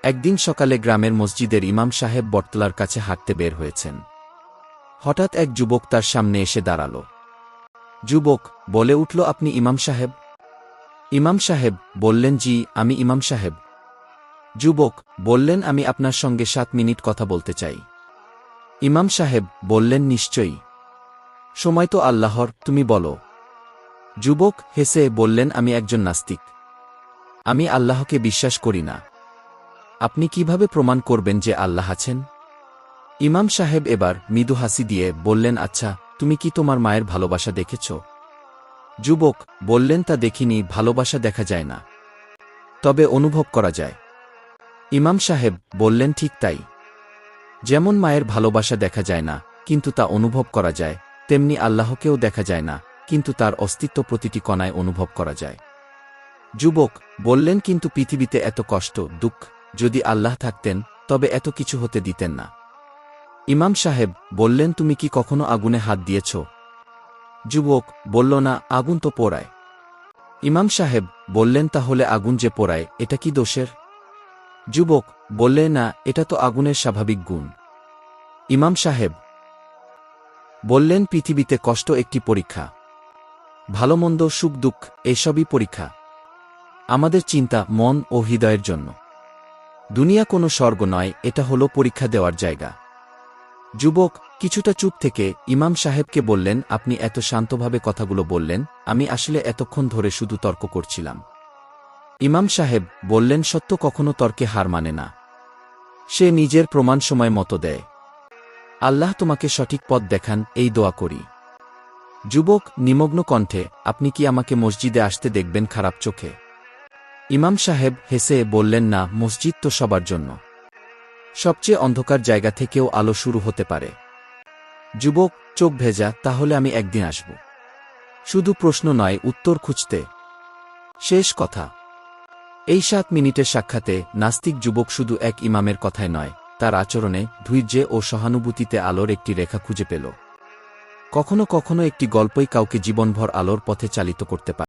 একদিন সকালে গ্রামের মসজিদের ইমাম সাহেব বটতলার কাছে হাঁটতে বের হয়েছেন। হঠাৎ এক যুবক তার সামনে এসে দাঁড়াল। যুবক বলে উঠল, আপনি ইমাম সাহেব? ইমাম সাহেব বললেন, জি, আমি ইমাম সাহেব। যুবক বললেন, আমি আপনার সঙ্গে 7 মিনিট কথা বলতে চাই। ইমাম সাহেব বললেন, নিশ্চয়ই, সময় তো আল্লাহর, তুমি বলো। যুবক হেসে বললেন, আমি একজন নাস্তিক, আমি আল্লাহকে বিশ্বাস করি না। আপনি কিভাবে প্রমাণ করবেন যে আল্লাহ আছেন? ইমাম সাহেব এবার মৃদু হাসি দিয়ে বললেন, আচ্ছা, তুমি কি তোমার মায়ের ভালোবাসা দেখেছ? যুবক বললেন, তা দেখিনি, ভালোবাসা দেখা যায় না, তবে অনুভব করা যায়। ইমাম সাহেব বললেন, ঠিক তাই, যেমন মায়ের ভালোবাসা দেখা যায় না কিন্তু তা অনুভব করা যায়, তেমনি আল্লাহকেও দেখা যায় না কিন্তু তার অস্তিত্ব প্রতিটি কণায় অনুভব করা যায়। যুবক বললেন, কিন্তু পৃথিবীতে এত কষ্ট, দুঃখ, যদি আল্লাহ থাকতেন তবে এত কিছু হতে দিতেন না। ইমাম সাহেব বললেন, তুমি কি কখনো আগুনে হাত দিয়েছ? যুবক বলল, না, আগুন তো পোড়ায়। ইমাম সাহেব বললেন, তাহলে আগুন যে পোড়ায় এটা কি দোষের? যুবক বললে, না, এটা তো আগুনের স্বাভাবিক গুণ। ইমাম সাহেব বললেন, পৃথিবীতে কষ্ট একটি পরীক্ষা, ভালোমন্দ, সুখ দুঃখ, এসবই পরীক্ষা আমাদের চিন্তা, মন ও হৃদয়ের জন্য। দুনিয়া কোনো স্বর্গ নয়, এটা হলো পরীক্ষা দেওয়ার জায়গা। যুবক কিছুটা চুপ থেকে ইমাম সাহেবকে বললেন, আপনি এত শান্তভাবে কথাগুলো বললেন, আমি আসলে এতক্ষণ ধরে শুধু তর্ক করছিলাম। ইমাম সাহেব বললেন, সত্য কখনো তর্কে হার মানে না, সে নিজের প্রমাণ সময় মতো দেয়। আল্লাহ তোমাকে সঠিক পথ দেখান, এই দোয়া করি। যুবক নিমগ্ন কণ্ঠে, আপনি কি আমাকে মসজিদে আসতে দেখবেন খারাপ চোখে? ইমাম সাহেব হেসে বললেন, না, মসজিদ তো সবার জন্য, সবচেয়ে অন্ধকার জায়গা থেকেও আলো শুরু হতে পারে। যুবক চোখ ভেজা, তাহলে আমি একদিন আসব, শুধু প্রশ্ন নয়, উত্তর খুঁজতে। শেষ কথা। এই 7 মিনিটের সাক্ষাতে নাস্তিক যুবক শুধু এক ইমামের কথায় নয়, তার আচরণে, ধৈর্যে ও সহানুভূতিতে আলোর একটি রেখা খুঁজে পেল। কখনো কখনো একটি গল্পই কাউকে জীবনভর আলোর পথে চালিত করতে পারে।